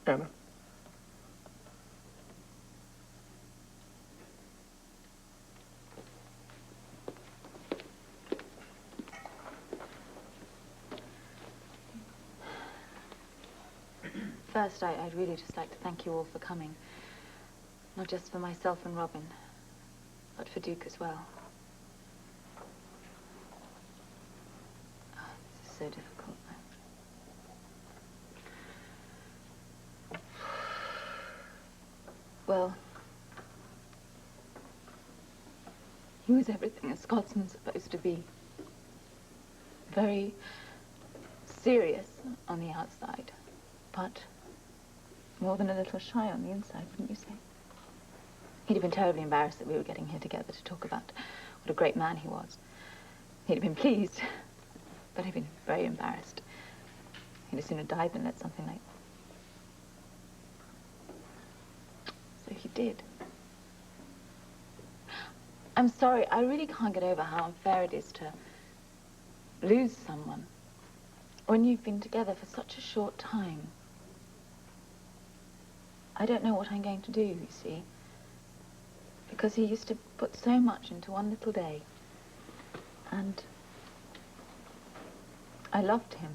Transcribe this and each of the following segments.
Anna. First, I'd really just like to thank you all for coming. Not just for myself and Robin, but for Duke as well. Oh, this is so difficult. Well, he was everything a Scotsman's supposed to be. Very serious on the outside, but more than a little shy on the inside, wouldn't you say? He'd have been terribly embarrassed that we were getting here together to talk about what a great man he was. He'd have been pleased, but he'd been very embarrassed. He'd have sooner died than let something like... So he did. I'm sorry, I really can't get over how unfair it is to lose someone when you've been together for such a short time. I don't know what I'm going to do, you see, because he used to put so much into one little day, and I loved him.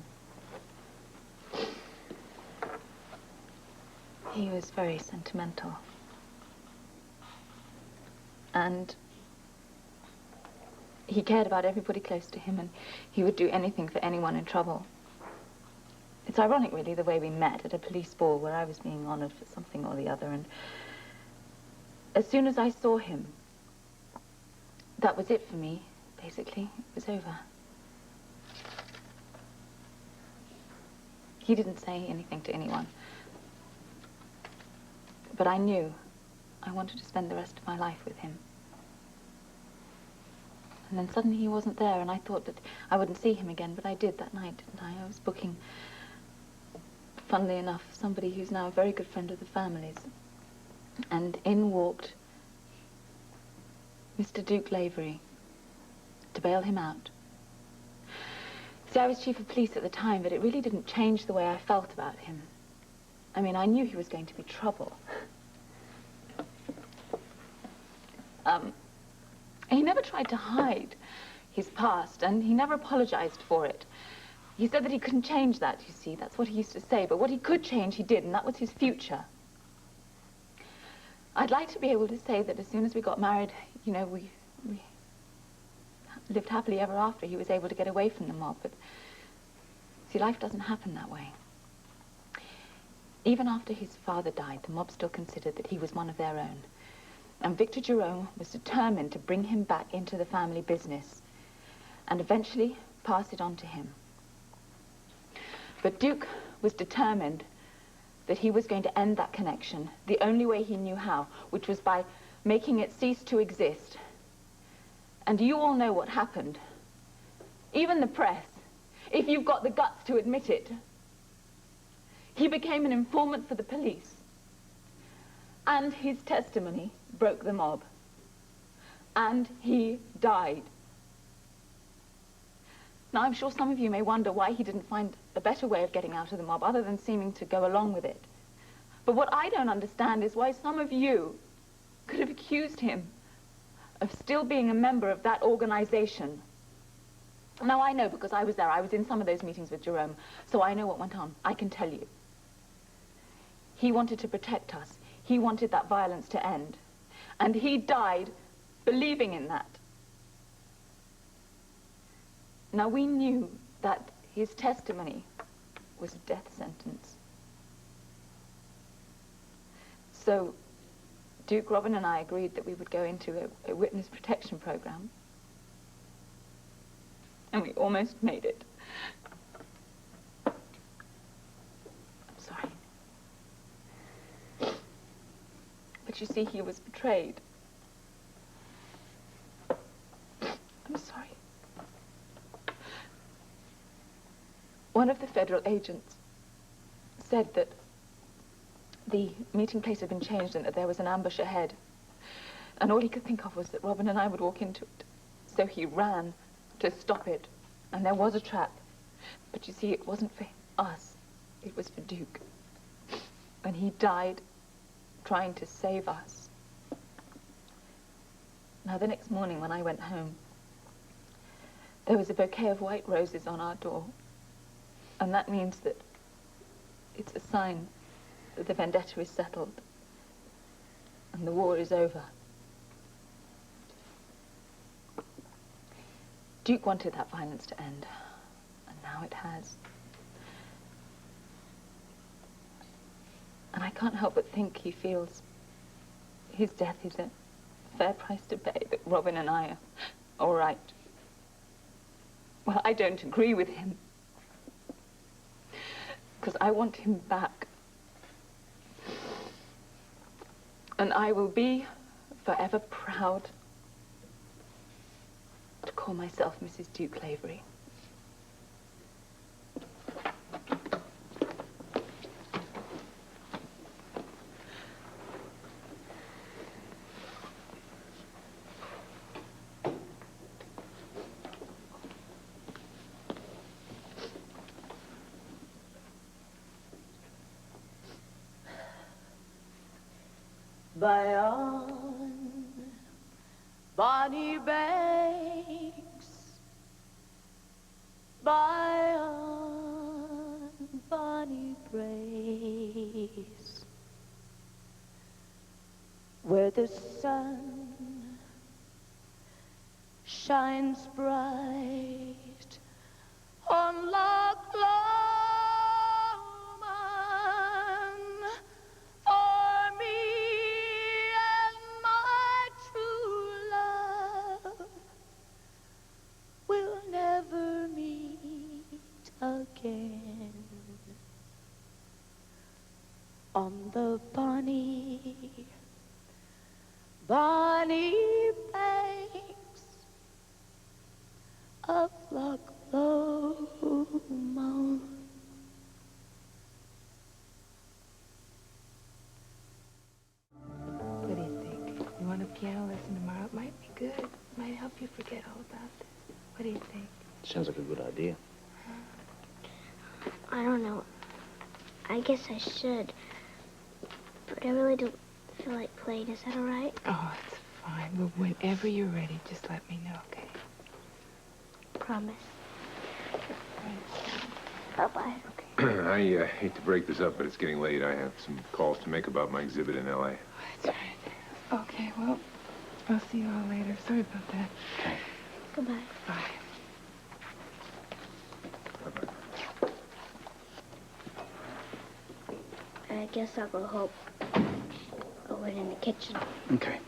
He was very sentimental, and he cared about everybody close to him, and he would do anything for anyone in trouble. It's ironic, really, the way we met at a police ball where I was being honored for something or the other, and as soon as I saw him, that was it for me, basically. It was over. He didn't say anything to anyone, but I knew I wanted to spend the rest of my life with him. And then suddenly he wasn't there, and I thought that I wouldn't see him again, but I did that night, didn't I? I was booking, funnily enough, somebody who's now a very good friend of the family's. And in walked Mr. Duke Lavery to bail him out. See, I was chief of police at the time, but it really didn't change the way I felt about him. I mean, I knew he was going to be trouble. He never tried to hide his past, and he never apologized for it. He said that he couldn't change that, you see. That's what he used to say. But what he could change, he did, and that was his future. I'd like to be able to say that as soon as we got married, you know, we lived happily ever after. He was able to get away from the mob, but see, life doesn't happen that way. Even after his father died, the mob still considered that he was one of their own. And Victor Jerome was determined to bring him back into the family business and eventually pass it on to him. But Duke was determined that he was going to end that connection the only way he knew how, which was by making it cease to exist. And you all know what happened. Even the press, if you've got the guts to admit it. He became an informant for the police. And his testimony broke the mob. And he died. Now, I'm sure some of you may wonder why he didn't find a better way of getting out of the mob other than seeming to go along with it. But what I don't understand is why some of you could have accused him of still being a member of that organization. Now, I know because I was there. I was in some of those meetings with Jerome, so I know what went on. I can tell you. He wanted to protect us. He wanted that violence to end. And he died believing in that. Now, we knew that his testimony was a death sentence. So, Duke, Robin, and I agreed that we would go into a witness protection program. And we almost made it. I'm sorry. But you see, he was betrayed. I'm sorry. One of the federal agents said that the meeting place had been changed and that there was an ambush ahead. And all he could think of was that Robin and I would walk into it. So he ran to stop it. And there was a trap. But you see, it wasn't for us. It was for Duke. And he died trying to save us. Now, the next morning when I went home, there was a bouquet of white roses on our door. And that means that it's a sign that the vendetta is settled and the war is over. Duke wanted that violence to end, and now it has. And I can't help but think he feels his death is a fair price to pay, that Robin and I are all right. Well, I don't agree with him, because I want him back. And I will be forever proud to call myself Mrs. Duke Lavery. By on bonny banks, by on bonny braes, where the sun shines bright on Loch Lomond, for me and my true love will never meet again. On the bonny, bonny banks of Loch Lomond. What do you think? You want a piano lesson tomorrow? It might be good. It might help you forget all about this. What do you think? Sounds like a good idea. I don't know. I guess I should. But I really don't feel like playing. Is that all right? Oh, it's fine. But whenever you're ready, just let me know, okay? Promise. Bye-bye. Okay. I hate to break this up, but it's getting late. I have some calls to make about my exhibit in L.A. Oh, that's right. Okay, well, I'll see you all later. Sorry about that. Goodbye. Bye. Bye-bye. I guess I'll go home. I'll wait in the kitchen. Okay.